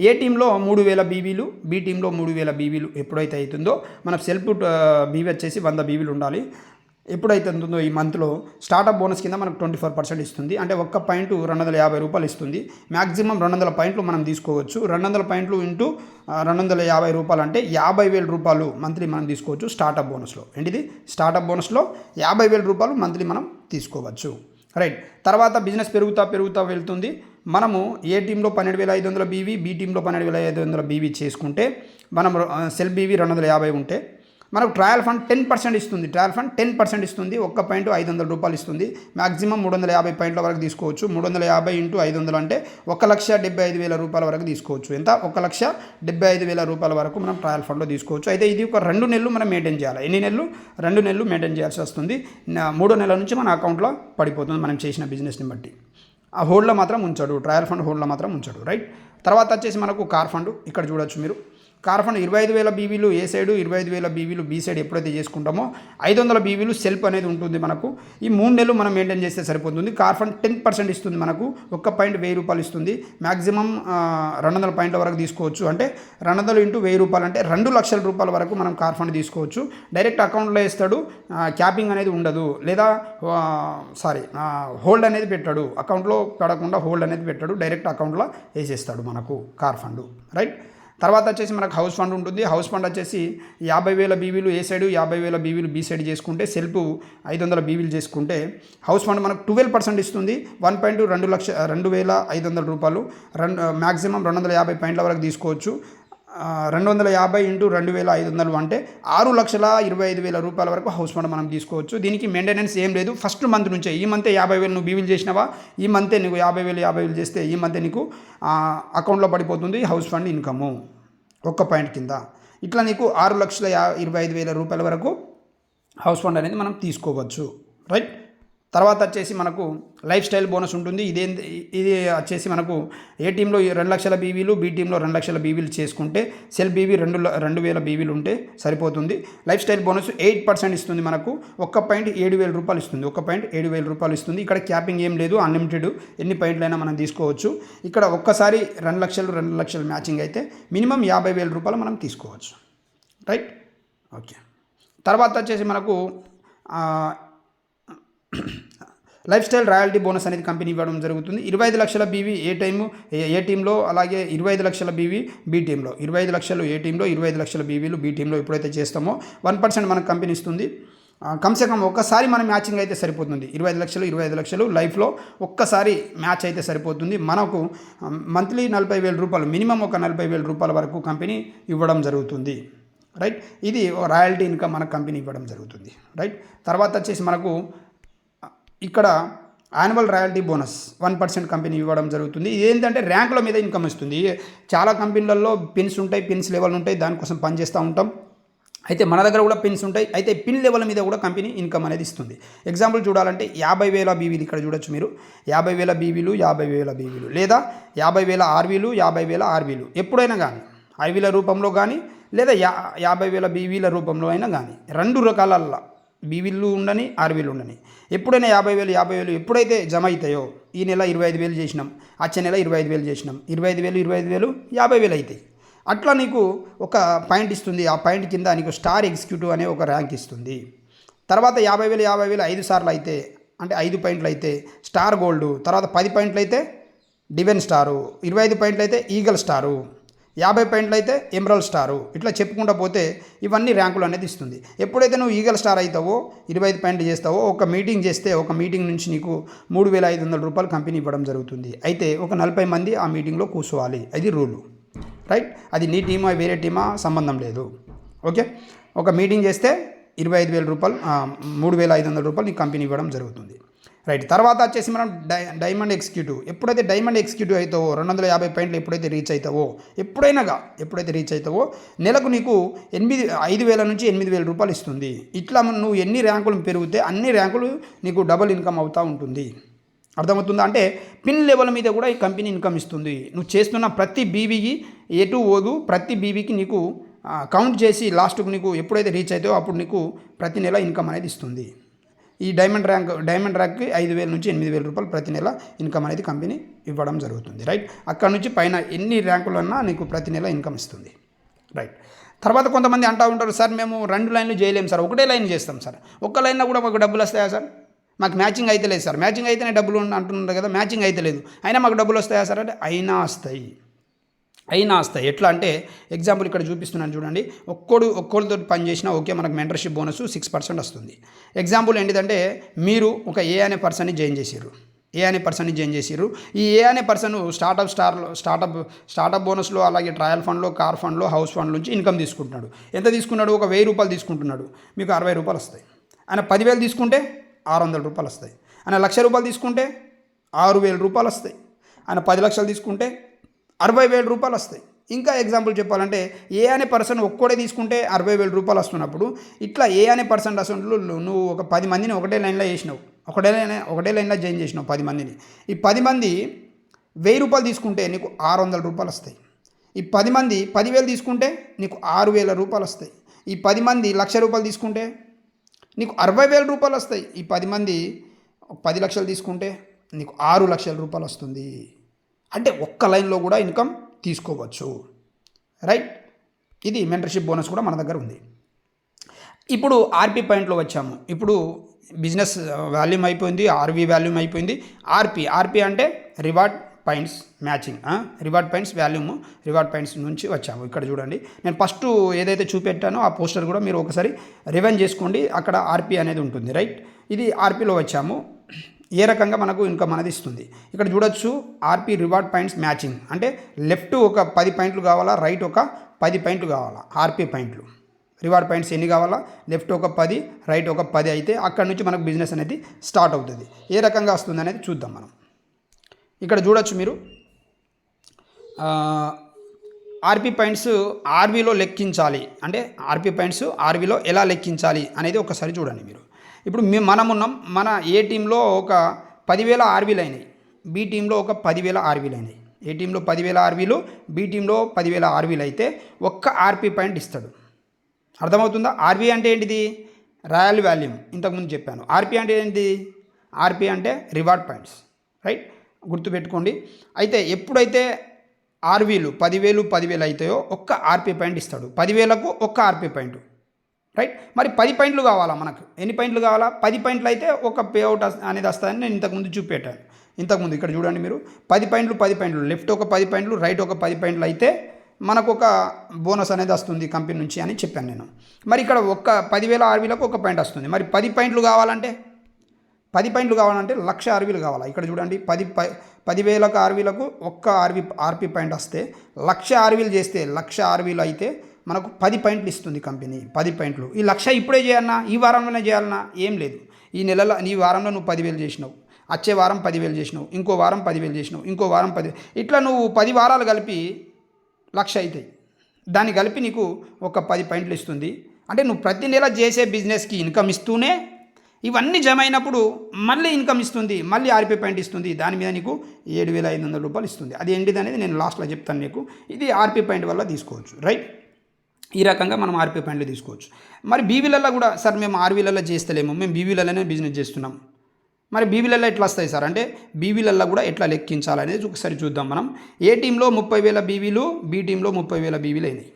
ఏ టీంలో 3,000 బీవీలు, బి టీంలో 3,000 బీవీలు ఎప్పుడైతే అవుతుందో మన సెల్ఫ్ బీవీ వచ్చేసి 100 బీవీలు ఉండాలి. ఎప్పుడైతే ఉంటుందో ఈ మంత్లో స్టార్టప్ బోనస్ కింద మనకు 24% ఇస్తుంది. అంటే ఒక్క పాయింట్ 250 రూపాయలు ఇస్తుంది. మ్యాక్సిమం 200 పాయింట్లు మనం తీసుకోవచ్చు. 200 పాయింట్లు ఇంటూ 250 రూపాయలు అంటే 50,000 రూపాయలు మంత్లీ మనం తీసుకోవచ్చు స్టార్టప్ బోనస్లో. ఏంటిది? స్టార్టప్ బోనస్లో 50,000 రూపాయలు మంత్లీ మనం తీసుకోవచ్చు, రైట్. తర్వాత బిజినెస్ పెరుగుతా వెళ్తుంది. మనము ఏ టీంలో 12,500 బీవీ, బి టీంలో 12,500 బీవీ చేసుకుంటే మనం సెల్ఫ్ బీవీ 250 ఉంటే మనకు ట్రయల్ ఫండ్ 10% ఇస్తుంది. ట్రయల్ ఫండ్ 10% ఇస్తుంది. ఒక్క పాయింట్ 500 రూపాయలు ఇస్తుంది. మ్యాక్సిమం 350 పాయింట్ల వరకు తీసుకోవచ్చు. 350 ఇంటూ 500 అంటే 1,75,000 రూపాయల వరకు తీసుకోవచ్చు. ఎంత? 1,75,000 రూపాయల వరకు మనం ట్రయల్ ఫండ్లో తీసుకోవచ్చు. అయితే ఇది ఒక 2 నెలలు మనం మెయింటైన్ చేయాలి. ఎన్ని నెలలు? 2 నెలలు మెయింటైన్ చేయాల్సి వస్తుంది. 3వ నెల నుంచి మన అకౌంట్లో పడిపోతుంది మనం చేసిన బిజినెస్ని బట్టి. ఆ హోల్డ్లో మాత్రం ఉంచాడు, ట్రయల్ ఫండ్ హోల్డ్లో మాత్రం ఉంచాడు, రైట్. తర్వాత వచ్చేసి మనకు కార్ ఫండ్ ఇక్కడ చూడొచ్చు మీరు. కార్ ఫండ్ 25,000 బీవీలు ఏ సైడు, 25,000 బీవీలు బీ సైడ్ ఎప్పుడైతే చేసుకుంటామో 500 బీవీలు సెల్ఫ్ అనేది ఉంటుంది మనకు. ఈ 3 నెలలు మనం మెయింటైన్ చేస్తే సరిపోతుంది. కార్ ఫండ్ 10% ఇస్తుంది మనకు, ఒక్క పాయింట్ 1000 రూపాయలు ఇస్తుంది. మ్యాక్సిమం 200 పాయింట్ల వరకు తీసుకోవచ్చు. అంటే 200 ఇంటూ 1000 రూపాయలు అంటే 2 లక్షల రూపాయల వరకు మనం కార్ ఫండ్ తీసుకోవచ్చు. డైరెక్ట్ అకౌంట్లో వేస్తాడు, క్యాపింగ్ అనేది ఉండదు, లేదా హోల్డ్ అనేది పెట్టాడు, అకౌంట్లో పడకుండా హోల్డ్ అనేది పెట్టాడు, డైరెక్ట్ అకౌంట్లో వేసేస్తాడు మనకు కార్ ఫండ్, రైట్. తర్వాత వచ్చేసి మనకు హౌస్ ఫండ్ ఉంటుంది. హౌస్ ఫండ్ వచ్చేసి 50,000 బీవీలు ఏ సైడు, 50,000 బీవీలు బీ సైడ్ చేసుకుంటే, సెల్ఫ్ 500 బీవీలు చేసుకుంటే హౌస్ ఫండ్ మనకు 12% ఇస్తుంది. 1.2,500 రూపాయలు, మ్యాక్సిమం 250 పాయింట్ల వరకు తీసుకోవచ్చు. 250 ఇంటూ 2,500 అంటే 6,25,000 రూపాయల వరకు హౌస్ ఫండ్ మనం తీసుకోవచ్చు. దీనికి మెయింటెనెన్స్ ఏం లేదు. ఫస్ట్ మంత్ నుంచే, ఈ మంతే 50,000 నువ్వు బీవీలు చేసినావా, ఈ మంతే నీకు 50,000 చేస్తే ఈ మంతే నీకు అకౌంట్లో పడిపోతుంది హౌస్ ఫండ్ ఇన్కము ఒక్క పాయింట్ కింద. ఇట్లా నీకు 6,25,000 రూపాయల వరకు హౌస్ ఫండ్ అనేది మనం తీసుకోవచ్చు, రైట్. తర్వాత వచ్చేసి మనకు లైఫ్ స్టైల్ బోనస్ ఉంటుంది. ఇది వచ్చేసి మనకు ఏ టీంలో 2 లక్షల బీవీలు, బీ టీంలో 2 లక్షల బీవీలు చేసుకుంటే సెల్ బీవీ 2,000 బీవీలు ఉంటే సరిపోతుంది. లైఫ్ స్టైల్ బోనస్ 8% ఇస్తుంది మనకు, 1.7,000 రూపాయలు ఇస్తుంది, 1.7,000 రూపాయలు ఇస్తుంది. ఇక్కడ క్యాపింగ్ ఏం లేదు, అన్లిమిటెడ్ ఎన్ని పాయింట్లైనా మనం తీసుకోవచ్చు. ఇక్కడ ఒక్కసారి 2 లక్షలు మ్యాచింగ్ అయితే మినిమం 50,000 రూపాయలు మనం తీసుకోవచ్చు, రైట్. ఓకే. తర్వాత వచ్చేసి మనకు లైఫ్ స్టైల్ రాయల్టీ బోనస్ అనేది కంపెనీ ఇవ్వడం జరుగుతుంది. 25 లక్షల బీవీ ఏ టీంలో, అలాగే 25 లక్షల బీవీ బీ టీంలో, 25 లక్షలు ఏ టీంలో, 25 లక్షల బీవీలు బీ టీంలో ఎప్పుడైతే చేస్తామో 1% మనకు కంపెనీ ఇస్తుంది. కమ్సే కమ్ ఒక్కసారి మనం మ్యాచింగ్ అయితే సరిపోతుంది. 25 లక్షలు లైఫ్లో ఒక్కసారి మ్యాచ్ అయితే సరిపోతుంది. మనకు మంత్లీ 40,000 రూపాయలు, మినిమం ఒక 40,000 రూపాయల వరకు కంపెనీ ఇవ్వడం జరుగుతుంది, రైట్. ఇది రాయల్టీ ఇన్కమ్ మన కంపెనీ ఇవ్వడం జరుగుతుంది, రైట్. తర్వాత వచ్చేసి మనకు ఇక్కడ యాన్యువల్ రాయల్టీ బోనస్ 1% కంపెనీ ఇవ్వడం జరుగుతుంది. ఏంటంటే ర్యాంకుల మీద ఇన్కమ్ ఇస్తుంది. చాలా కంపెనీలలో పిన్స్ ఉంటాయి, పిన్స్ లెవెల్ ఉంటాయి, దానికోసం పనిచేస్తూ ఉంటాం. అయితే మన దగ్గర కూడా పిన్స్ ఉంటాయి. అయితే పిన్ లెవెల్ మీద కూడా కంపెనీ ఇన్కమ్ అనేది ఇస్తుంది. ఎగ్జాంపుల్ చూడాలంటే 50,000 బీవీలు ఇక్కడ చూడొచ్చు మీరు. 50,000 బీవీలు, 50,000 బీవీలు, లేదా 50,000 ఆర్వీలు, 50,000 ఆర్వీలు ఎప్పుడైనా కానీ ఐవీల రూపంలో కానీ, లేదా 50,000 బీవీల రూపంలో అయినా కానీ, 2 రకాల బీవీలు ఉండని, ఆర్వీలు ఉండని, ఎప్పుడైనా 50,000 ఎప్పుడైతే జమ అవుతాయో, ఈ నెల 25,000 చేసినాం, వచ్చే నెల 25,000 చేసినాం, 25,000 50,000 అవుతాయి. అట్లా నీకు ఒక పాయింట్ ఇస్తుంది. ఆ పాయింట్ కింద నీకు స్టార్ ఎగ్జిక్యూటివ్ అనే ఒక ర్యాంక్ ఇస్తుంది. తర్వాత 50,000 5 సార్లు అయితే, అంటే 5 పాయింట్లు అయితే స్టార్ గోల్డ్, తర్వాత 10 పాయింట్లు అయితే డివెన్ స్టారు, 25 పాయింట్లు అయితే ఈగల్ స్టారు, 50 పాయింట్లు అయితే ఎమరల్డ్ స్టారు, ఇట్లా చెప్పుకుంటూ పోతే ఇవన్నీ ర్యాంకులు అనేది ఇస్తుంది. ఎప్పుడైతే నువ్వు ఈగల్ స్టార్ అవుతావో, 25 పాయింట్లు చేస్తావో, ఒక మీటింగ్ చేస్తే ఒక మీటింగ్ నుంచి నీకు 3,500 రూపాయలు కంపెనీ ఇవ్వడం జరుగుతుంది. అయితే ఒక 40 మంది ఆ మీటింగ్లో కూర్చోవాలి, అది రూలు, రైట్. అది నీ టీమా వేరే టీమా సంబంధం లేదు, ఓకే. ఒక మీటింగ్ చేస్తే 25,000 రూపాయలు, 3,500 రూపాయలు నీకు కంపెనీ ఇవ్వడం జరుగుతుంది, రైట్. తర్వాత వచ్చేసి మనం డైమండ్ ఎగ్జిక్యూటివ్. ఎప్పుడైతే డైమండ్ ఎగ్జిక్యూటివ్ అవుతావో, 250 పాయింట్లు ఎప్పుడైతే రీచ్ అవుతావో, ఎప్పుడైతే రీచ్ అవుతావో నెలకు నీకు 5,000 నుంచి 8,000 రూపాయలు ఇస్తుంది. ఇట్లా నువ్వు ఎన్ని ర్యాంకులు పెరిగితే అన్ని ర్యాంకులు నీకు డబుల్ ఇన్కమ్ అవుతూ ఉంటుంది. అర్థమవుతుందా? అంటే పిన్ లెవెల్ మీద కూడా ఈ కంపెనీ ఇన్కమ్ ఇస్తుంది. నువ్వు చేస్తున్న ప్రతి బీవీకి ఎటు ఓదు, ప్రతి బీవీకి నీకు కౌంట్ చేసి లాస్ట్కు నీకు ఎప్పుడైతే రీచ్ అవుతావో అప్పుడు నీకు ప్రతి నెల ఇన్కమ్ అనేది ఇస్తుంది. ఈ డైమండ్ ర్యాంక్కి 5,000 నుంచి 8,000 రూపాయలు ప్రతి నెల ఇన్కమ్ అనేది కంపెనీ ఇవ్వడం జరుగుతుంది, రైట్. అక్కడ నుంచి పైన ఎన్ని ర్యాంకులు అన్నా నీకు ప్రతి నెల ఇన్కమ్ ఇస్తుంది, రైట్. తర్వాత కొంతమంది అంటూ ఉంటారు, సార్ మేము 2 లైన్లు చేయలేము సార్, ఒకటే లైన్ చేస్తాం సార్, ఒక్క లైన్లో కూడా మాకు డబ్బులు వస్తాయా సార్, మాకు మ్యాచింగ్ అయితే లేదు సార్, మ్యాచింగ్ అయితేనే డబ్బులు అంటున్నారు కదా, మ్యాచింగ్ అయితే లేదు, అయినా మాకు డబ్బులు వస్తాయా సార్ అంటే అయినా వస్తాయి. ఎట్లా అంటే ఎగ్జాంపుల్ ఇక్కడ చూపిస్తున్నాను చూడండి. ఒక్కోడితో పని చేసినా ఓకే, మనకు మెంటర్షిప్ బోనస్ 6% వస్తుంది. ఎగ్జాంపుల్ ఏంటిదంటే మీరు ఒక ఏ అనే పర్సన్ని జాయిన్ చేసారు. ఈ ఏ అనే పర్సన్ స్టార్టప్ బోనస్లో, అలాగే ట్రయల్ ఫండ్లో, కార్ ఫండ్లో, హౌస్ ఫండ్ నుంచి ఇన్కమ్ తీసుకుంటున్నాడు. ఎంత తీసుకున్నాడు? ఒక 1,000 రూపాయలు తీసుకుంటున్నాడు, మీకు 60 రూపాయలు వస్తాయి. ఆయన 10,000 తీసుకుంటే 600 రూపాయలు వస్తాయి. ఆయన 1,00,000 రూపాయలు తీసుకుంటే 6,000 రూపాయలు వస్తాయి. ఆయన 10 లక్షలు తీసుకుంటే 60,000 రూపాయలు వస్తాయి. ఇంకా ఎగ్జాంపుల్ చెప్పాలంటే ఏ అనే పర్సన్ ఒక్కడే తీసుకుంటే 60,000 రూపాయలు వస్తున్నప్పుడు, ఇట్లా ఏ అనే పర్సన్ అసలు నువ్వు ఒక 10 మందిని ఒకటే లైన్లో వేసినావు, ఒకటే లైన్లో జాయిన్ చేసినావు 10 మందిని. ఈ 10 మంది 1000 రూపాయలు తీసుకుంటే నీకు 600 రూపాయలు వస్తాయి. ఈ 10 మంది 10,000 తీసుకుంటే నీకు 6,000 రూపాయలు వస్తాయి. ఈ 10 మంది 1,00,000 రూపాయలు తీసుకుంటే నీకు 60,000 రూపాయలు వస్తాయి. ఈ 10 మంది 10 లక్షలు తీసుకుంటే నీకు 6 లక్షల రూపాయలు వస్తుంది. అంటే ఒక్క లైన్లో కూడా ఇన్కమ్ తీసుకోవచ్చు. రైట్, ఇది మెంటర్షిప్ బోనస్ కూడా మన దగ్గర ఉంది. ఇప్పుడు ఆర్పి పాయింట్లో వచ్చాము. ఇప్పుడు బిజినెస్ వాల్యూమ్ అయిపోయింది, ఆర్వి వాల్యూమ్ అయిపోయింది. ఆర్పి అంటే reward points matching, reward points volume, reward points నుంచి వచ్చాము. ఇక్కడ చూడండి, నేను ఫస్ట్ ఏదైతే చూపెట్టానో ఆ పోస్టర్ కూడా మీరు ఒకసారి రివైండ్ చేసుకోండి. అక్కడ ఆర్పి అనేది ఉంటుంది. రైట్, ఇది ఆర్పిలో వచ్చాము. ఏ రకంగా మనకు ఇన్కమ్ అనేది ఇస్తుంది ఇక్కడ చూడొచ్చు. ఆర్పి రివార్డ్ పాయింట్స్ మ్యాచింగ్ అంటే లెఫ్ట్ ఒక 10 పాయింట్లు కావాలా, రైట్ ఒక 10 పాయింట్లు కావాలా. ఆర్పి పాయింట్లు రివార్డ్ పాయింట్స్ ఎన్ని కావాలా, లెఫ్ట్ ఒక 10, రైట్ ఒక 10 అయితే అక్కడ నుంచి మనకు బిజినెస్ అనేది స్టార్ట్ అవుతుంది. ఏ రకంగా వస్తుంది అనేది చూద్దాం మనం. ఇక్కడ చూడొచ్చు మీరు ఆర్పి పాయింట్స్ ఆర్వీలో లెక్కించాలి అంటే ఆర్పి పాయింట్స్ ఆర్వీలో ఎలా లెక్కించాలి అనేది ఒకసారి చూడండి మీరు. ఇప్పుడు మనం ఉన్నాం, మన ఏ టీంలో ఒక 10,000 ఆర్వీలు అయినాయి, బి టీంలో ఒక 10,000 ఆర్వీలు అయినాయి. ఏ టీంలో 10,000 ఆర్వీలు, బి టీంలో 10,000 ఆర్వీలు అయితే ఒక్క ఆర్పి పాయింట్ ఇస్తాడు. అర్థమవుతుందా? ఆర్పి అంటే ఏంటిది? రాయల్ వాల్యూమ్, ఇంతకుముందు చెప్పాను. ఆర్పి అంటే ఏంటిది? ఆర్పి అంటే రివార్డ్ పాయింట్స్. రైట్, గుర్తుపెట్టుకోండి. అయితే ఎప్పుడైతే ఆర్వీలు 10,000 అవుతాయో ఒక్క ఆర్పి పాయింట్ ఇస్తాడు. 10,000కు ఒక్క ఆర్పి పాయింట్. రైట్, మరి 10 పాయింట్లు కావాలా మనకు? ఎన్ని పాయింట్లు కావాలా? 10 పాయింట్లు అయితే ఒక పేఅవుట్ అనేది వస్తుందని నేను ఇంతకుముందు చూపెట్టాను. ఇంతకుముందు ఇక్కడ చూడండి మీరు, 10 పాయింట్లు, లెఫ్ట్ ఒక 10 పాయింట్లు, రైట్ ఒక 10 పాయింట్లు అయితే మనకు ఒక బోనస్ అనేది వస్తుంది కంపెనీ నుంచి అని చెప్పాను నేను. మరి ఇక్కడ ఒక్క 10,000 ఆర్వీలకు ఒక పాయింట్ వస్తుంది. మరి 10 పాయింట్లు కావాలంటే 1,00,000 ఆర్వీలు కావాలా? ఇక్కడ చూడండి, 10,000 ఆర్వీలకు ఒక్క ఆర్పి పాయింట్ వస్తే 1,00,000 ఆర్వీలు చేస్తే 1,00,000 ఆర్వీలు అయితే మనకు 10 పాయింట్లు ఇస్తుంది కంపెనీ. 10 పాయింట్లు. ఈ 1,00,000 ఇప్పుడే చేయాలన్నా, ఈ వారంలోనే చేయాలన్నా ఏం లేదు. ఈ వారంలో నువ్వు 10,000 చేసినావు, వచ్చే వారం 10,000 చేసినావు, ఇంకో వారం 10,000 చేసినావు, ఇంకో వారం 10,000, ఇట్లా నువ్వు 10 వారాలు కలిపి 1,00,000 అవుతాయి. దాన్ని కలిపి నీకు ఒక 10 పాయింట్లు ఇస్తుంది. అంటే నువ్వు ప్రతి నెల చేసే బిజినెస్కి ఇన్కమ్ ఇస్తూనే ఇవన్నీ జమ అయినప్పుడు మళ్ళీ ఇన్కమ్ ఇస్తుంది, మళ్ళీ ఆర్పి పాయింట్ ఇస్తుంది. దాని మీద నీకు 7,500 రూపాయలు ఇస్తుంది. అది ఏంటిది అనేది నేను లాస్ట్లో చెప్తాను నీకు. ఇది ఆర్పి పాయింట్ వల్ల తీసుకోవచ్చు. రైట్, ఈ రకంగా మనం ఆర్పి పాయింట్లు తీసుకోవచ్చు. మరి బీవీలలో కూడా, సార్ మేము ఆర్వీలలో చేస్తలేము, మేము బీవీలలోనే బిజినెస్ చేస్తున్నాం. మరి బీవీలలో ఎట్లా వస్తాయి సార్ అంటే, బీవీలలో కూడా ఎట్లా లెక్కించాలనేది ఒకసారి చూద్దాం మనం. ఏ టీంలో 30,000 బీవీలు, బి టీంలో 30,000 బీవీలు అయినాయి.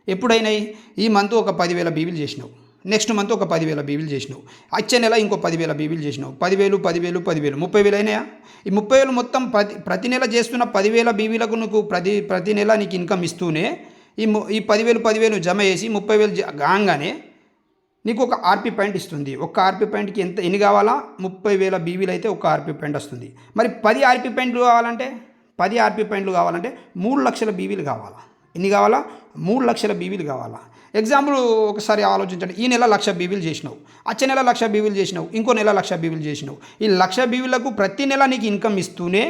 ఎప్పుడైనాయి? ఈ మంత్ ఒక 10,000 బీవీలు చేసినావు, నెక్స్ట్ మంత్ ఒక 10,000 బీవీలు చేసినావు, వచ్చే నెల ఇంకో 10,000 బీవీలు చేసినావు. 10,000 30,000 అయినాయా? ఈ 30,000 మొత్తం ప్రతి నెల చేస్తున్న 10,000 బీవీలకు నీకు ప్రతి నెల నీకు ఇన్కమ్ ఇస్తూనే ఈ 10,000 జమ చేసి 30,000 కాగానే నీకు ఒక ఆర్పి పాయింట్ ఇస్తుంది. ఒక ఆర్పి పాయింట్కి ఎన్ని కావాలా? 30,000 బీవీలు అయితే ఒక ఆర్పి పాయింట్ వస్తుంది. మరి 10 ఆర్పి పాయింట్లు కావాలంటే 3 లక్షల బీవీలు కావాలా? ఎన్ని కావాలా? 3 లక్షల బీవీలు కావాలా? ఎగ్జాంపుల్ ఒకసారి ఆలోచించండి. ఈ నెల 1,00,000 బీవీలు చేసినావు, వచ్చే నెల 1,00,000 బీవీలు చేసినావు, ఇంకో నెల 1,00,000 బీవీలు చేసినావు. ఈ 1,00,000 బీవీలకు ప్రతి నెల నీకు ఇన్కమ్ ఇస్తూనే,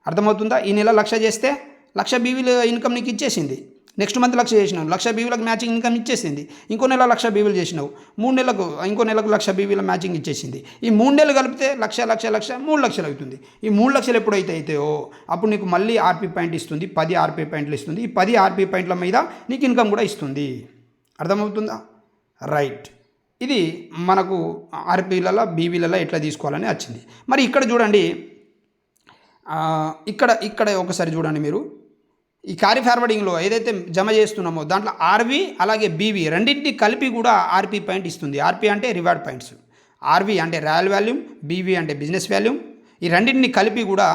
అర్థమవుతుందా? ఈ నెల 1,00,000 చేస్తే 1,00,000 బీవీలు ఇన్కమ్ నీకు ఇచ్చేసింది. నెక్స్ట్ మంత్ 1,00,000 చేసినావు, 1,00,000 బీవీలకు మ్యాచింగ్ ఇన్కమ్ ఇచ్చేసింది. ఇంకో నెల 1,00,000 బీవీలు చేసినావు, 3 నెలలకు ఇంకో నెలకు 1,00,000 బీవీల మ్యాచింగ్ ఇచ్చేసింది. ఈ 3 నెలలు కలిపితే 1,00,000 3 లక్షలు అవుతుంది. ఈ 3 లక్షలు ఎప్పుడైతే అవుతాయో అప్పుడు నీకు మళ్ళీ ఆర్పి పాయింట్ ఇస్తుంది, 10 ఆర్పి పాయింట్లు ఇస్తుంది. ఈ 10 ఆర్పి పాయింట్ల మీద నీకు ఇన్కమ్ కూడా ఇస్తుంది. అర్థమవుతుందా? రైట్, ఇది మనకు ఆర్పీలలో బీవీలలో ఎట్లా తీసుకోవాలని వచ్చింది. మరి ఇక్కడ చూడండి, ఇక్కడ ఒకసారి చూడండి మీరు. ఈ క్యారీ ఫార్వర్డింగ్లో ఏదైతే జమ చేస్తున్నామో దాంట్లో ఆర్వి అలాగే బీవీ రెండింటిని కలిపి కూడా ఆర్పి పాయింట్ ఇస్తుంది. ఆర్పి అంటే రివార్డ్ పాయింట్స్, ఆర్వి అంటే రాయల్ వాల్యూమ్, బీవీ అంటే బిజినెస్ వాల్యూమ్. ఈ రెండింటిని కలిపి కూడా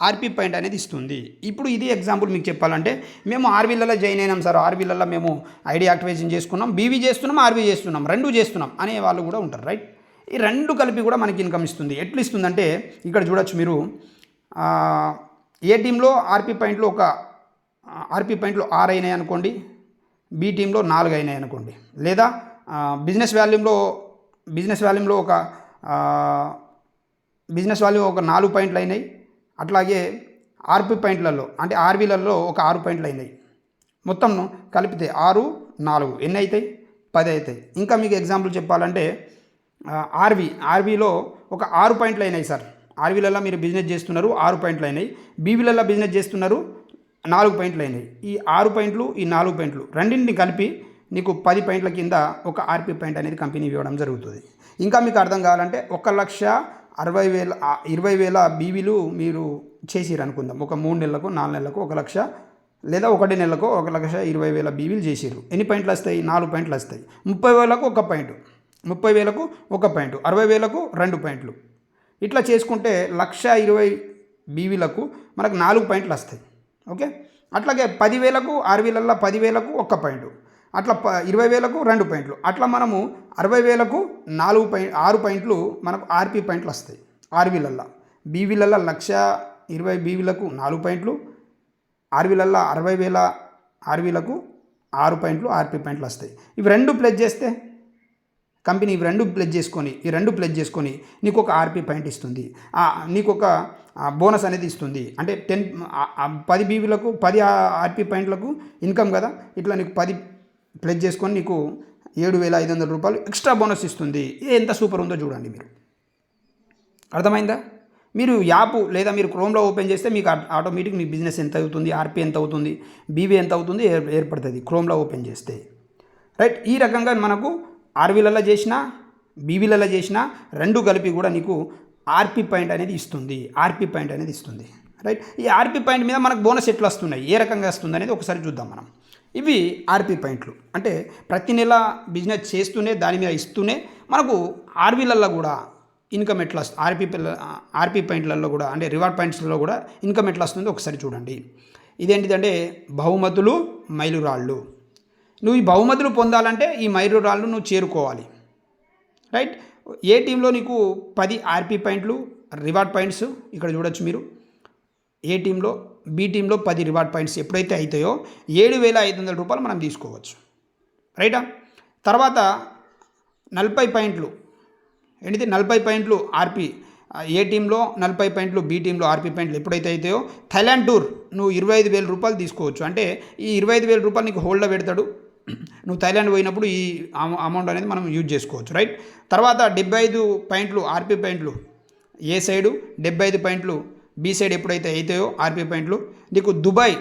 ఆర్పి పాయింట్ అనేది ఇస్తుంది. ఇప్పుడు ఇది ఎగ్జాంపుల్ మీకు చెప్పాలంటే, మేము ఆర్వీలలో జాయిన్ అయినాం సార్, ఆర్వీలలో మేము ఐడి యాక్టివేషన్ చేసుకున్నాం, బీవీ చేస్తున్నాం, ఆర్వీ చేస్తున్నాం, 2 చేస్తున్నాం అనే వాళ్ళు కూడా ఉంటారు. రైట్, ఈ 2 కలిపి కూడా మనకి ఇన్కమ్ ఇస్తుంది. ఎట్లా ఇస్తుందంటే ఇక్కడ చూడొచ్చు మీరు. ఏ టీంలో ఆర్పి పాయింట్లు 6 అయినాయి అనుకోండి, బి టీంలో 4 అయినాయి అనుకోండి, లేదా బిజినెస్ వాల్యూమ్లో ఒక 4 పాయింట్లు అయినాయి. అట్లాగే ఆర్పి పాయింట్లలో అంటే ఆర్వీలలో ఒక 6 పాయింట్లు అయినాయి. మొత్తం కలిపితే 6, 4 ఎన్ని అవుతాయి? 10 అవుతాయి. ఇంకా మీకు ఎగ్జాంపుల్ చెప్పాలంటే ఆర్వీలో ఒక 6 పాయింట్లు అయినాయి సార్. ఆర్వీలలో మీరు బిజినెస్ చేస్తున్నారు 6 పాయింట్లు అయినాయి. బీవీలలో బిజినెస్ చేస్తున్నారు 4 పాయింట్లు అయినాయి. ఈ 6 పాయింట్లు ఈ 4 పాయింట్లు రెండింటిని కలిపి నీకు 10 పాయింట్ల కింద ఒక ఆర్పీ పాయింట్ అనేది కంపెనీ ఇవ్వడం జరుగుతుంది. ఇంకా మీకు అర్థం కావాలంటే 1,60,000 20,000 బీవీలు మీరు చేసిరు అనుకుందాం. ఒక 3 నెలలకు 4 నెలలకు 1 లక్ష లేదా 1 నెలకు 1,20,000 బీవీలు చేసిరు. ఎన్ని పాయింట్లు వస్తాయి? 4 పాయింట్లు వస్తాయి. 30,000కు 1 పాయింట్, 30,000కు 1 పాయింట్, 60,000కు 2 పాయింట్లు. ఇట్లా చేసుకుంటే 1,20,000 బీవీలకు మనకు 4 పాయింట్లు వస్తాయి. ఓకే, అట్లాగే 10,000కు ఆర్వీలల్లో 10,000కు 1 పాయింట్, అట్లా 20,000కు 2 పాయింట్లు, అట్లా మనము 60,000కు 6 పాయింట్లు మనకు ఆర్పీ పాయింట్లు వస్తాయి. ఆర్వీలల్లో బీవీలల్లో 1,20,000 బీవీలకు 4 పాయింట్లు, ఆర్వీలల్లో 60,000 ఆర్వీలకు 6 పాయింట్లు ఆర్పీ పాయింట్లు వస్తాయి. ఇవి రెండు ప్లస్ చేస్తే కంపెనీ ఈ రెండు ప్లస్ చేసుకొని నీకు ఒక ఆర్పీ పాయింట్ ఇస్తుంది. నీకు ఒక బోనస్ అనేది ఇస్తుంది. అంటే 10 బీవీలకు 10 ఆర్పీ పాయింట్లకు ఇన్కమ్ కదా, ఇట్లా నీకు 10 ప్లస్ చేసుకొని నీకు 7,500 రూపాయలు ఎక్స్ట్రా బోనస్ ఇస్తుంది. ఎంత సూపర్ ఉందో చూడండి మీరు. అర్థమైందా? మీరు యాప్ లేదా మీరు క్రోమ్లో ఓపెన్ చేస్తే మీకు ఆటోమేటిక్ మీ బిజినెస్ ఎంత అవుతుంది, ఆర్పీ ఎంత అవుతుంది, బీవీ ఎంత అవుతుంది ఏర్పడుతుంది క్రోమ్లో ఓపెన్ చేస్తే. రైట్, ఈ రకంగా మనకు ఆర్వీలలో చేసినా బీవీలలో చేసినా రెండు కలిపి కూడా నీకు ఆర్పీ పాయింట్ అనేది ఇస్తుంది. రైట్, ఈ ఆర్పీ పాయింట్ మీద మనకు బోనస్ ఎట్లా వస్తున్నాయి, ఏ రకంగా వస్తుంది అనేది ఒకసారి చూద్దాం మనం. ఇవి ఆర్పీ పాయింట్లు. అంటే ప్రతి నెల బిజినెస్ చేస్తూనే దాని మీద ఇస్తూనే మనకు ఆర్వీలలో కూడా ఇన్కమ్ ఎట్లా వస్తుంది, ఆర్పీ పాయింట్లలో కూడా అంటే రివార్డ్ పాయింట్స్లో కూడా ఇన్కమ్ ఎట్లా వస్తుందో ఒకసారి చూడండి. ఇదేంటిదంటే బహుమతులు, మైలురాళ్ళు. నువ్వు ఈ బహుమతులు పొందాలంటే ఈ మైలురాళ్ళు నువ్వు చేరుకోవాలి. రైట్, ఏ టీంలో నీకు 10 ఆర్పీ పాయింట్లు రివార్డ్ పాయింట్స్ ఇక్కడ చూడొచ్చు మీరు. ఏ టీంలో, బి టీంలో 10 రివార్డ్ పాయింట్స్ ఎప్పుడైతే అవుతాయో 7,500 రూపాయలు మనం తీసుకోవచ్చు. రైటా, తర్వాత 40 పాయింట్లు ఏంటిది 40 పాయింట్లు ఆర్పీ ఏ టీంలో, 40 పాయింట్లు బి టీంలో ఆర్పీ పాయింట్లు ఎప్పుడైతే అవుతాయో థైలాండ్ టూర్ నువ్వు 25,000 రూపాయలు తీసుకోవచ్చు. అంటే ఈ 25,000 రూపాయలు నీకు హోల్డ్లో పెడతాడు. నువ్వు థైలాండ్ పోయినప్పుడు ఈ అమౌంట్ అనేది మనం యూజ్ చేసుకోవచ్చు. రైట్, తర్వాత 75 పాయింట్లు ఆర్పీ పాయింట్లు ఏ సైడు, 75 పాయింట్లు బి సైడ్ ఎప్పుడైతే అవుతాయో ఆర్పీ పాయింట్లు నీకు దుబాయ్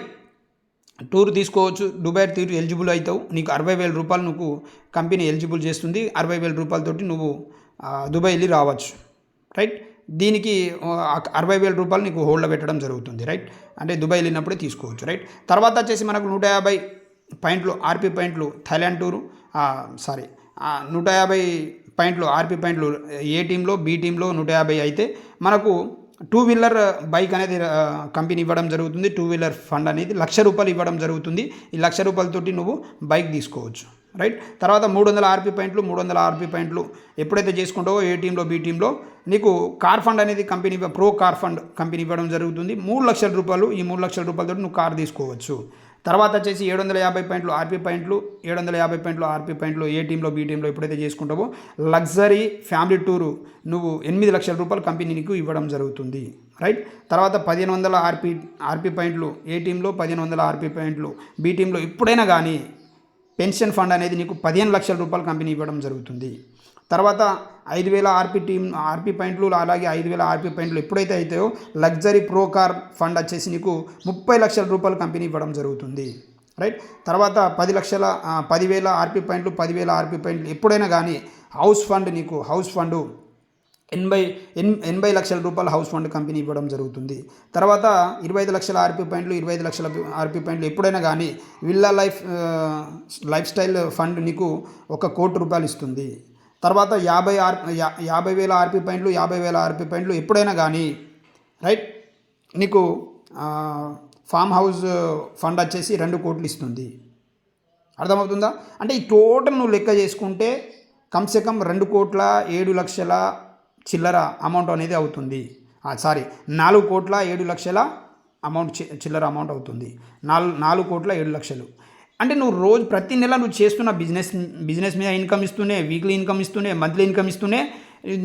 టూర్ తీసుకోవచ్చు. దుబాయ్ టూర్ ఎలిజిబుల్ అవుతావు. నీకు 60,000 రూపాయలు నువ్వు కంపెనీ ఎలిజిబుల్ చేస్తుంది. 60,000 రూపాయలతోటి నువ్వు దుబాయ్ వెళ్ళి రావచ్చు. రైట్, దీనికి 60,000 రూపాయలు నీకు హోల్డ్లో పెట్టడం జరుగుతుంది. రైట్, అంటే దుబాయ్ వెళ్ళినప్పుడే తీసుకోవచ్చు. రైట్, తర్వాత వచ్చేసి మనకు 150 పాయింట్లు ఆర్పీ పాయింట్లు థైలాండ్ టూరు 150 పాయింట్లు ఆర్పీ పాయింట్లు ఏ టీంలో, బి టీంలో 150 అయితే మనకు 2 వీలర్ బైక్ అనేది కంపెనీ ఇవ్వడం జరుగుతుంది. 2 వీలర్ ఫండ్ అనేది 1,00,000 రూపాయలు ఇవ్వడం జరుగుతుంది. ఈ 1,00,000 రూపాయలతోటి నువ్వు బైక్ తీసుకోవచ్చు. రైట్, తర్వాత 300 ఆర్పీ పాయింట్లు ఎప్పుడైతే చేసుకుంటావో ఏ టీంలో, బి టీంలో నీకు కార్ ఫండ్ అనేది company pro car fund company ఇవ్వడం జరుగుతుంది. 3,00,000 రూపాయలు. ఈ 3,00,000 రూపాయలతో నువ్వు కార్ తీసుకోవచ్చు. తర్వాత వచ్చేసి 750 పాయింట్లు ఆర్పీ పాయింట్లు 750 పాయింట్లు ఆర్పీ పాయింట్లు ఏ టీంలో, బి టీంలో ఎప్పుడైతే చేసుకుంటావో లగ్జరీ ఫ్యామిలీ టూరు నువ్వు 8,00,000 రూపాయలు కంపెనీ నీకు ఇవ్వడం జరుగుతుంది. రైట్, తర్వాత 1,500 ఆర్పీ పాయింట్లు ఏ టీంలో, 1,500 ఆర్పీ పాయింట్లు బి టీంలో ఎప్పుడైనా కానీ పెన్షన్ ఫండ్ అనేది నీకు 15,00,000 రూపాయలు కంపెనీ ఇవ్వడం జరుగుతుంది. తర్వాత 5,000 ఆర్పీ పాయింట్లు అలాగే 5,000 ఆర్పీ పాయింట్లు ఎప్పుడైతే అవుతాయో లగ్జరీ ప్రో కార్ ఫండ్ వచ్చేసి నీకు 30,00,000 రూపాయలు కంపెనీ ఇవ్వడం జరుగుతుంది. రైట్, తర్వాత 10,000 ఆర్పీ పాయింట్లు 10,000 ఆర్పీ పాయింట్లు ఎప్పుడైనా కానీ హౌస్ ఫండ్ నీకు 80 లక్షల రూపాయల హౌస్ ఫండ్ కంపెనీ ఇవ్వడం జరుగుతుంది. తర్వాత 25 లక్షల ఆర్పీ పాయింట్లు 25 లక్షల ఆర్పీ పాయింట్లు ఎప్పుడైనా కానీ విల్లా లైఫ్ స్టైల్ ఫండ్ నీకు 1 కోటి రూపాయలు ఇస్తుంది. తర్వాత 50,000 ఆర్పీ పాయింట్లు 50,000 ఆర్పీ పాయింట్లు ఎప్పుడైనా కానీ రైట్ నీకు ఫామ్ హౌస్ ఫండ్ వచ్చేసి 2 కోట్లు ఇస్తుంది. అర్థమవుతుందా? అంటే ఈ టోటల్ నువ్వు లెక్క చేసుకుంటే కమ్సే కమ్ 2,07,00,000 చిల్లర అమౌంట్ అనేది అవుతుంది. 4,07,00,000 అమౌంట్ చిల్లర అమౌంట్ అవుతుంది. 4,07,00,000 అంటే నువ్వు రోజు ప్రతి నెల నువ్వు చేస్తున్న బిజినెస్ మీద ఇన్కమ్ ఇస్తూనే, వీక్లీ ఇన్కమ్ ఇస్తూనే, మంత్లీ ఇన్కమ్ ఇస్తూనే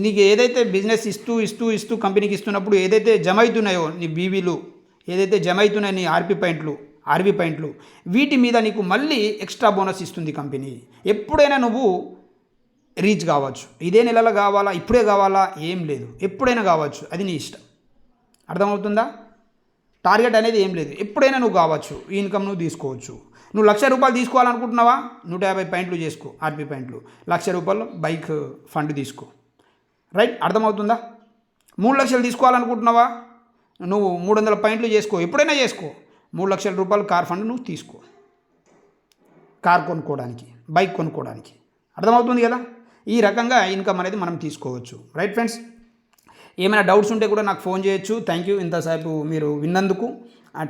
నీకు ఏదైతే బిజినెస్ ఇస్తూ కంపెనీకి ఇస్తున్నప్పుడు ఏదైతే జమ అవుతున్నాయో నీ బీవీలు ఏదైతే జమ అవుతున్నాయో నీ ఆర్పీ పాయింట్లు వీటి మీద నీకు మళ్ళీ ఎక్స్ట్రా బోనస్ ఇస్తుంది కంపెనీ. ఎప్పుడైనా నువ్వు రీచ్ కావచ్చు. ఇదే నెలలో కావాలా, ఇప్పుడే కావాలా, ఏం లేదు, ఎప్పుడైనా కావచ్చు, అది నీ ఇష్టం. అర్థమవుతుందా? టార్గెట్ అనేది ఏం లేదు, ఎప్పుడైనా నువ్వు కావచ్చు, ఈ ఇన్కమ్ నువ్వు తీసుకోవచ్చు. నువ్వు ₹1,00,000 తీసుకోవాలనుకుంటున్నావా, 150 పాయింట్లు చేసుకో, ఆర్పీ పాయింట్లు, ₹1,00,000 బైక్ ఫండ్ తీసుకో. రైట్, అర్థమవుతుందా? 3,00,000 తీసుకోవాలనుకుంటున్నావా, నువ్వు 300 పాయింట్లు చేసుకో, ఎప్పుడైనా చేసుకో. ₹3,00,000 కార్ ఫండ్ నువ్వు తీసుకో, కార్ కొనుక్కోవడానికి, బైక్ కొనుక్కోవడానికి. అర్థమవుతుంది కదా? ఈ రకంగా ఇన్కమ్ అనేది మనం తీసుకోవచ్చు. రైట్ ఫ్రెండ్స్, ఏమైనా డౌట్స్ ఉంటే కూడా నాకు ఫోన్ చేయొచ్చు. థ్యాంక్ యూ ఇంతసేపు మీరు విన్నందుకు,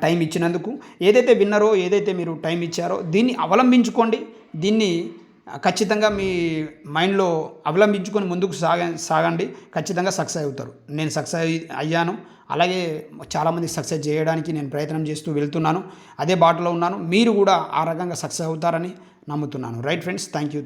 టైం ఇచ్చినందుకు. ఏదైతే విన్నారో, ఏదైతే మీరు టైం ఇచ్చారో దీన్ని అవలంబించుకోండి. దీన్ని ఖచ్చితంగా మీ మైండ్లో అవలంబించుకొని ముందుకు సాగండి. ఖచ్చితంగా సక్సెస్ అవుతారు. నేను సక్సెస్ అయ్యాను, అలాగే చాలామంది సక్సెస్ చేయడానికి నేను ప్రయత్నం చేస్తూ వెళ్తున్నాను. అదే బాటలో ఉన్నాను. మీరు కూడా ఆ రకంగా సక్సెస్ అవుతారని నమ్ముతున్నాను. Right friends, thank you.